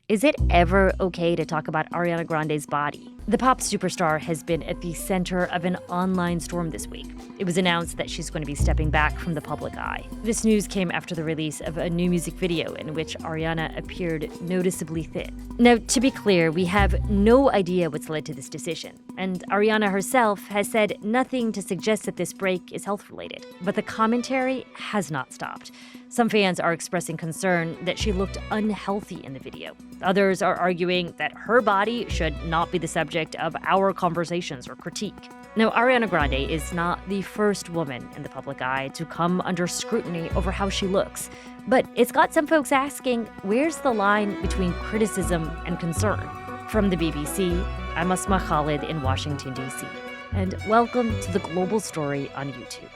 Is it ever okay to talk about Ariana Grande's body? The pop superstar has been at the center of an online storm this week. It was announced that she's going to be stepping back from the public eye. This news came after the release of a new music video in which Ariana appeared noticeably thin. Now, to be clear, we have no idea what's led to this decision, and Ariana herself has said nothing to suggest that this break is health-related. But the commentary has not stopped. Some fans are expressing concern that she looked unhealthy in the video. Others are arguing that her body should not be the subject of our conversations or critique. Now, Ariana Grande is not the first woman in the public eye to come under scrutiny over how she looks. But it's got some folks asking, where's the line between criticism and concern? From the BBC, I'm Asma Khalid in Washington, D.C. And welcome to The Global Story on YouTube.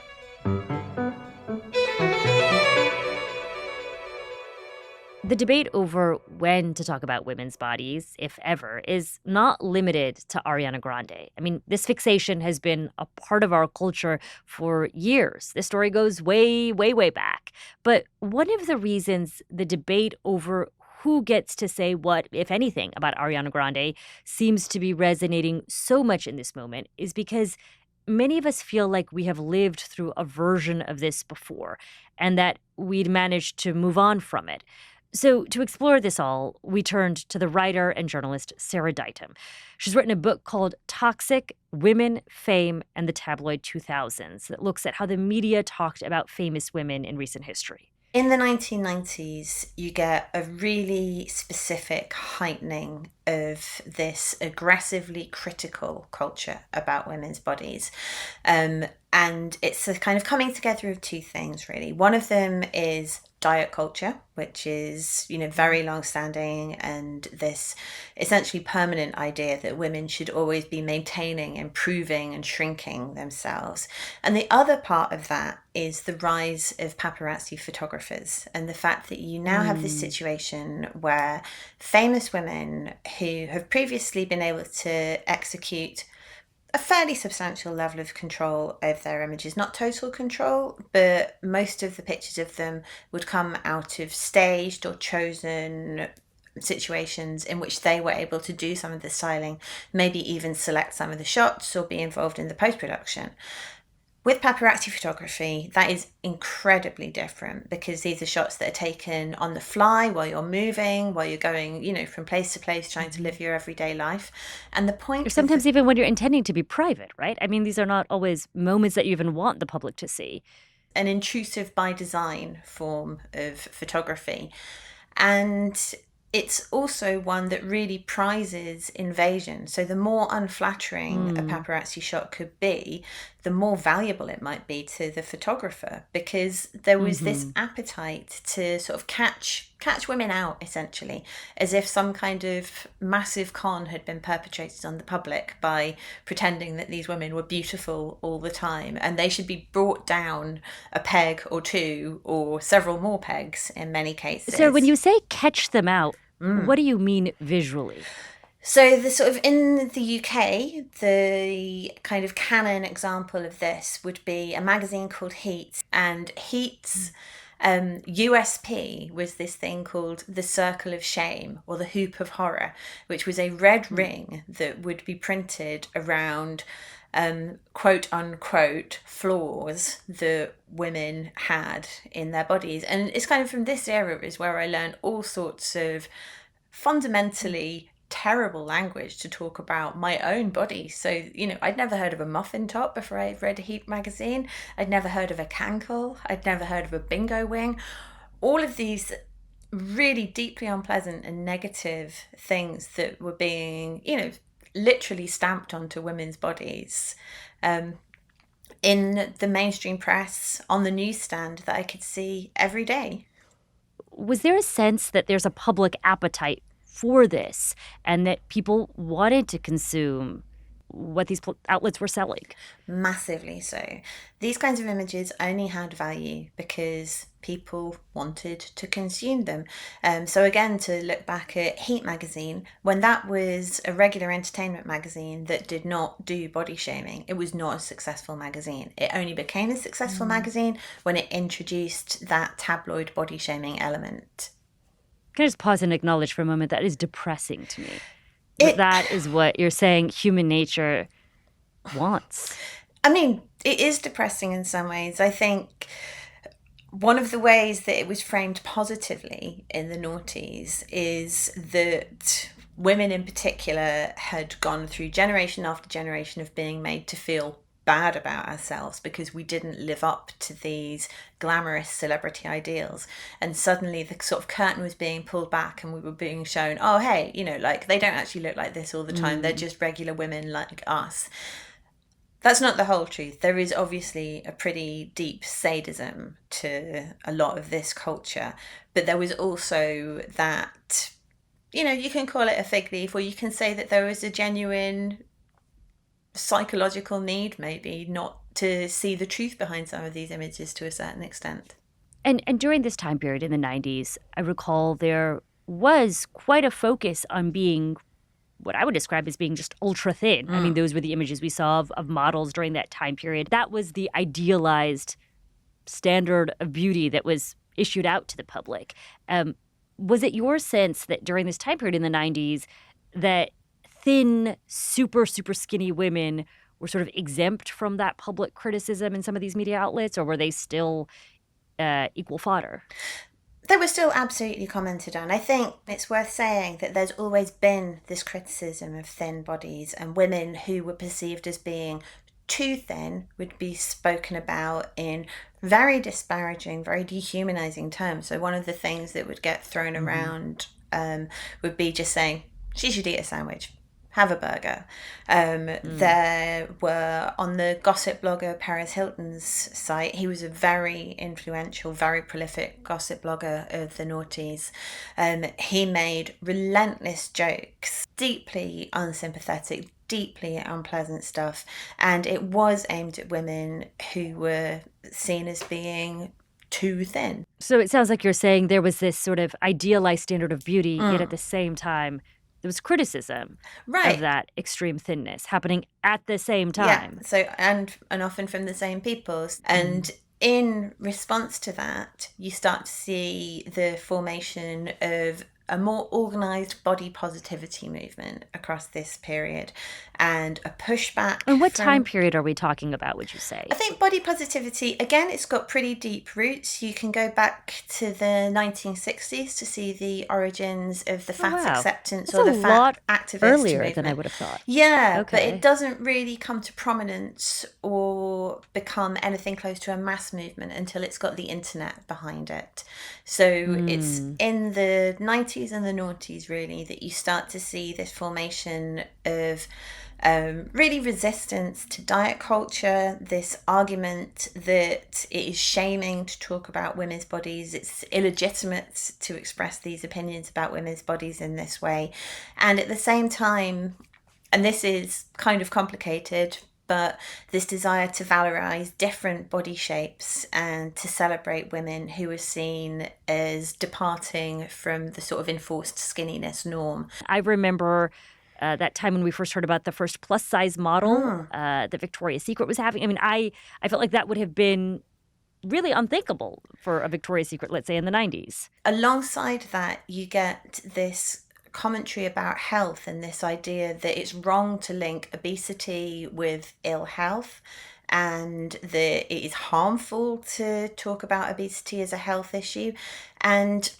The debate over when to talk about women's bodies, if ever, is not limited to Ariana Grande. I mean, this fixation has been a part of our culture for years. This story goes way, way, way back. But one of the reasons the debate over who gets to say what, if anything, about Ariana Grande seems to be resonating so much in this moment is because many of us feel like we have lived through a version of this before and that we'd managed to move on from it. So to explore this all, we turned to the writer and journalist Sarah Ditum. She's written a book called Toxic: Women, Fame, and the Tabloid 2000s that looks at how the media talked about famous women in recent history. In the 1990s, you get a really specific heightening of this aggressively critical culture about women's bodies. And it's a kind of coming together of two things, really. One of them is diet culture, which is, very long-standing, and this essentially permanent idea that women should always be maintaining, improving, and shrinking themselves. And the other part of that is the rise of paparazzi photographers and the fact that you now have this situation where famous women who have previously been able to execute a fairly substantial level of control over their images, not total control, but most of the pictures of them would come out of staged or chosen situations in which they were able to do some of the styling, maybe even select some of the shots or be involved in the post-production. With paparazzi photography, that is incredibly different because these are shots that are taken on the fly while you're moving, while you're going, from place to place, trying to live your everyday life. And the point... Or sometimes even when you're intending to be private, right? I mean, these are not always moments that you even want the public to see. An intrusive by design form of photography. And it's also one that really prizes invasion. So the more unflattering a paparazzi shot could be, the more valuable it might be to the photographer, because there was this appetite to sort of catch women out, essentially, as if some kind of massive con had been perpetrated on the public by pretending that these women were beautiful all the time and they should be brought down a peg or two or several more pegs in many cases. So when you say catch them out, what do you mean visually? So the sort of in the UK, the kind of canon example of this would be a magazine called Heat, and Heat's USP was this thing called the Circle of Shame or the Hoop of Horror, which was a red ring that would be printed around quote unquote flaws that women had in their bodies. And it's kind of from this era is where I learned all sorts of fundamentally terrible language to talk about my own body. So, I'd never heard of a muffin top before I read Heat magazine. I'd never heard of a cankle. I'd never heard of a bingo wing. All of these really deeply unpleasant and negative things that were being, literally stamped onto women's bodies in the mainstream press, on the newsstand, that I could see every day. Was there a sense that there's a public appetite for this and that people wanted to consume what these outlets were selling? Massively so. These kinds of images only had value because people wanted to consume them. So again, to look back at Heat magazine, when that was a regular entertainment magazine that did not do body shaming, it was not a successful magazine. It only became a successful magazine when it introduced that tabloid body shaming element. Can I just pause and acknowledge for a moment that is depressing to me? It, That is what you're saying human nature wants. I mean, it is depressing in some ways. I think one of the ways that it was framed positively in the noughties is that women in particular had gone through generation after generation of being made to feel bad about ourselves because we didn't live up to these glamorous celebrity ideals, and suddenly the sort of curtain was being pulled back and we were being shown, oh hey, you know, like they don't actually look like this all the time, they're just regular women like us. That's not the whole truth. There is obviously a pretty deep sadism to a lot of this culture, but there was also that, you know, you can call it a fig leaf, or you can say that there was a genuine psychological need, maybe, not to see the truth behind some of these images to a certain extent. And during this time period in the 90s, I recall there was quite a focus on being what I would describe as being just ultra thin. I mean, those were the images we saw of models during that time period. That was the idealized standard of beauty that was issued out to the public. Was it your sense that during this time period in the 90s that thin, super, super skinny women were sort of exempt from that public criticism in some of these media outlets, or were they still equal fodder? They were still absolutely commented on. I think it's worth saying that there's always been this criticism of thin bodies, and women who were perceived as being too thin would be spoken about in very disparaging, very dehumanizing terms. So one of the things that would get thrown around would be just saying, she should eat a sandwich, have a burger. There were, on the gossip blogger Paris Hilton's site, he was a very influential, very prolific gossip blogger of the noughties. He made relentless jokes, deeply unsympathetic, deeply unpleasant stuff, and it was aimed at women who were seen as being too thin. So it sounds like you're saying there was this sort of idealized standard of beauty, yet at the same time, there was criticism of that extreme thinness happening at the same time. Yeah. So and often from the same people. And in response to that, you start to see the formation of a more organised body positivity movement across this period, and a pushback. And what time period are we talking about, would you say? I think body positivity, again, it's got pretty deep roots. You can go back to the 1960s to see the origins of the fat acceptance. That's or the fat activist earlier movement. Than I would have thought. Yeah, but it doesn't really come to prominence or become anything close to a mass movement until it's got the internet behind it. So it's in the 90s and the noughties, really, that you start to see this formation of really resistance to diet culture, this argument that it is shaming to talk about women's bodies, it's illegitimate to express these opinions about women's bodies in this way. And at the same time, and this is kind of complicated, but this desire to valorize different body shapes and to celebrate women who are seen as departing from the sort of enforced skinniness norm. I remember that time when we first heard about the first plus-size model that Victoria's Secret was having. I mean, I felt like that would have been really unthinkable for a Victoria's Secret, let's say, in the 90s. Alongside that, you get this commentary about health and this idea that it's wrong to link obesity with ill health, and that it is harmful to talk about obesity as a health issue. And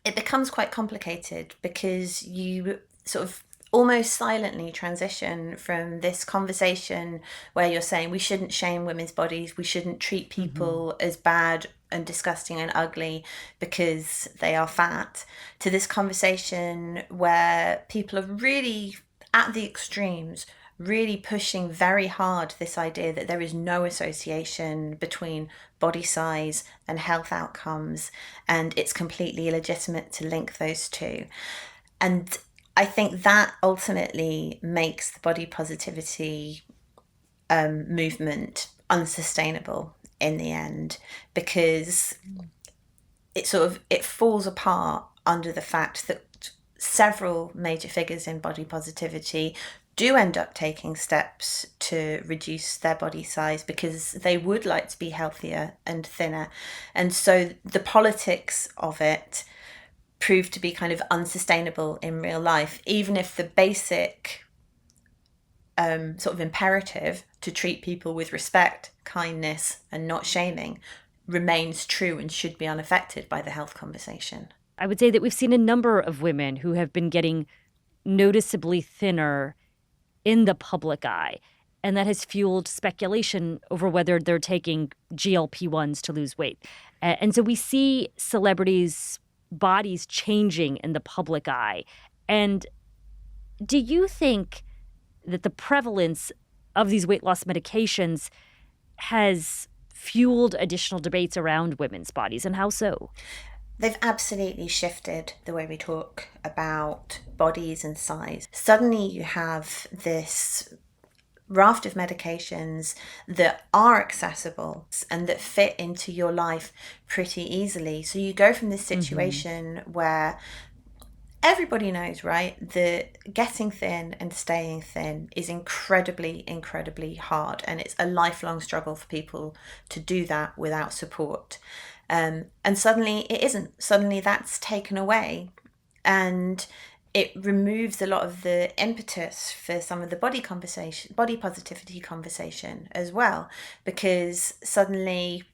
it becomes quite complicated because you sort of almost silently transition from this conversation where you're saying we shouldn't shame women's bodies, we shouldn't treat people as bad and disgusting and ugly because they are fat, to this conversation where people are really at the extremes, really pushing very hard this idea that there is no association between body size and health outcomes, and it's completely illegitimate to link those two. And I think that ultimately makes the body positivity movement unsustainable in the end, because it falls apart under the fact that several major figures in body positivity do end up taking steps to reduce their body size because they would like to be healthier and thinner. And so the politics of it prove to be kind of unsustainable in real life, even if the basic sort of imperative to treat people with respect, kindness, and not shaming remains true and should be unaffected by the health conversation. I would say that we've seen a number of women who have been getting noticeably thinner in the public eye, and that has fueled speculation over whether they're taking GLP-1s to lose weight. And so we see celebrities' bodies changing in the public eye. And do you think that the prevalence of these weight loss medications has fueled additional debates around women's bodies, and how so? They've absolutely shifted the way we talk about bodies and size. Suddenly you have this raft of medications that are accessible and that fit into your life pretty easily. So you go from this situation where everybody knows, right, that getting thin and staying thin is incredibly, incredibly hard. And it's a lifelong struggle for people to do that without support. And suddenly it isn't. Suddenly that's taken away. And it removes a lot of the impetus for some of the body positivity conversation as well. Because suddenly,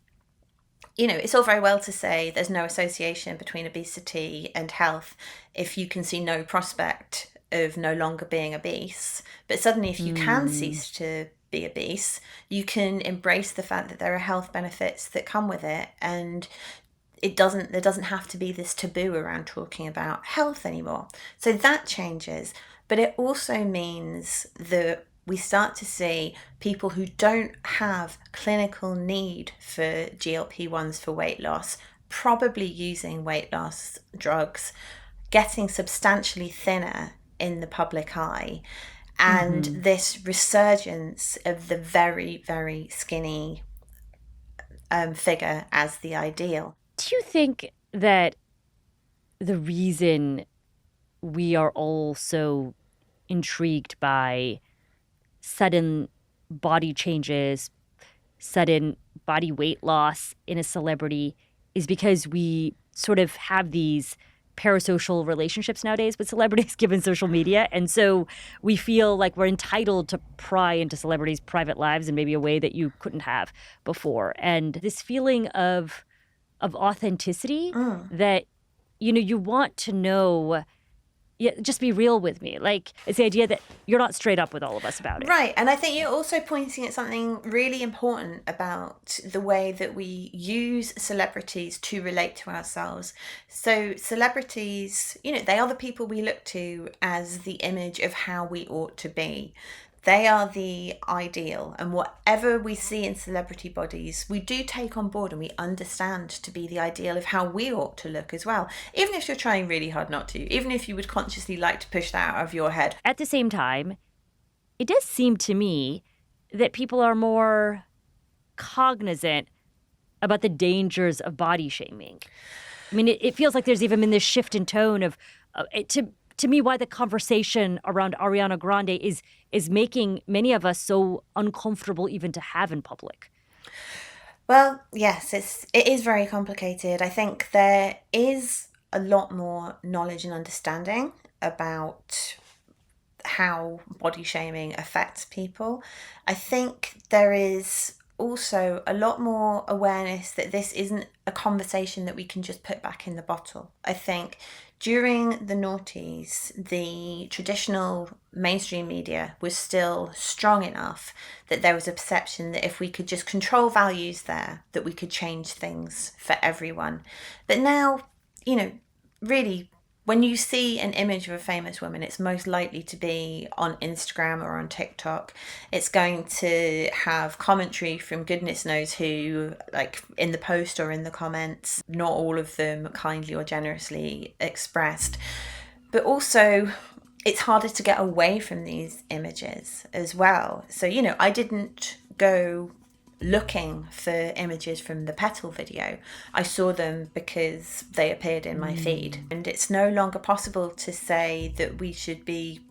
it's all very well to say there's no association between obesity and health if you can see no prospect of no longer being obese. But suddenly, if you can cease to be obese, you can embrace the fact that there are health benefits that come with it, and there doesn't have to be this taboo around talking about health anymore. So that changes, but it also means that we start to see people who don't have clinical need for GLP-1s for weight loss, probably using weight loss drugs, getting substantially thinner in the public eye, and this resurgence of the very, very skinny figure as the ideal. Do you think that the reason we are all so intrigued by sudden body changes, sudden body weight loss in a celebrity is because we sort of have these parasocial relationships nowadays with celebrities given social media? And so we feel like we're entitled to pry into celebrities' private lives in maybe a way that you couldn't have before. And this feeling of authenticity that, you want to know, just be real with me. Like, it's the idea that you're not straight up with all of us about it. Right. And I think you're also pointing at something really important about the way that we use celebrities to relate to ourselves. So celebrities, they are the people we look to as the image of how we ought to be. They are the ideal, and whatever we see in celebrity bodies, we do take on board and we understand to be the ideal of how we ought to look as well. Even if you're trying really hard not to, even if you would consciously like to push that out of your head. At the same time, it does seem to me that people are more cognizant about the dangers of body shaming. I mean, it feels like there's even been this shift in tone of, to me, why the conversation around Ariana Grande is making many of us so uncomfortable even to have in public. Well, yes, it is very complicated. I think there is a lot more knowledge and understanding about how body shaming affects people. I think there is also a lot more awareness that this isn't a conversation that we can just put back in the bottle. I think during the noughties, the traditional mainstream media was still strong enough that there was a perception that if we could just control values there, that we could change things for everyone. But now, really, when you see an image of a famous woman, it's most likely to be on Instagram or on TikTok. It's going to have commentary from goodness knows who, like in the post or in the comments, not all of them kindly or generously expressed. But also, it's harder to get away from these images as well. So, I didn't go looking for images from the Petal video. I saw them because they appeared in my feed. And it's no longer possible to say that we should be,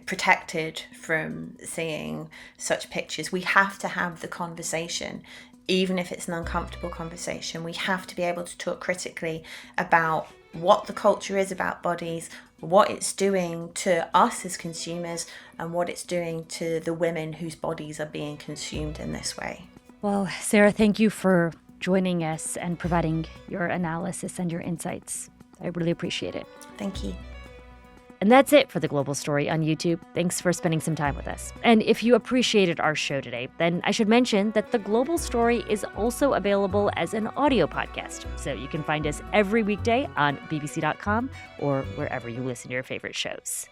protected from seeing such pictures. We have to have the conversation, even if it's an uncomfortable conversation. We have to be able to talk critically about what the culture is about bodies, what it's doing to us as consumers, and what it's doing to the women whose bodies are being consumed in this way. Well, Sarah, thank you for joining us and providing your analysis and your insights. I really appreciate it. Thank you. And that's it for The Global Story on YouTube. Thanks for spending some time with us. And if you appreciated our show today, then I should mention that The Global Story is also available as an audio podcast. So you can find us every weekday on bbc.com or wherever you listen to your favorite shows.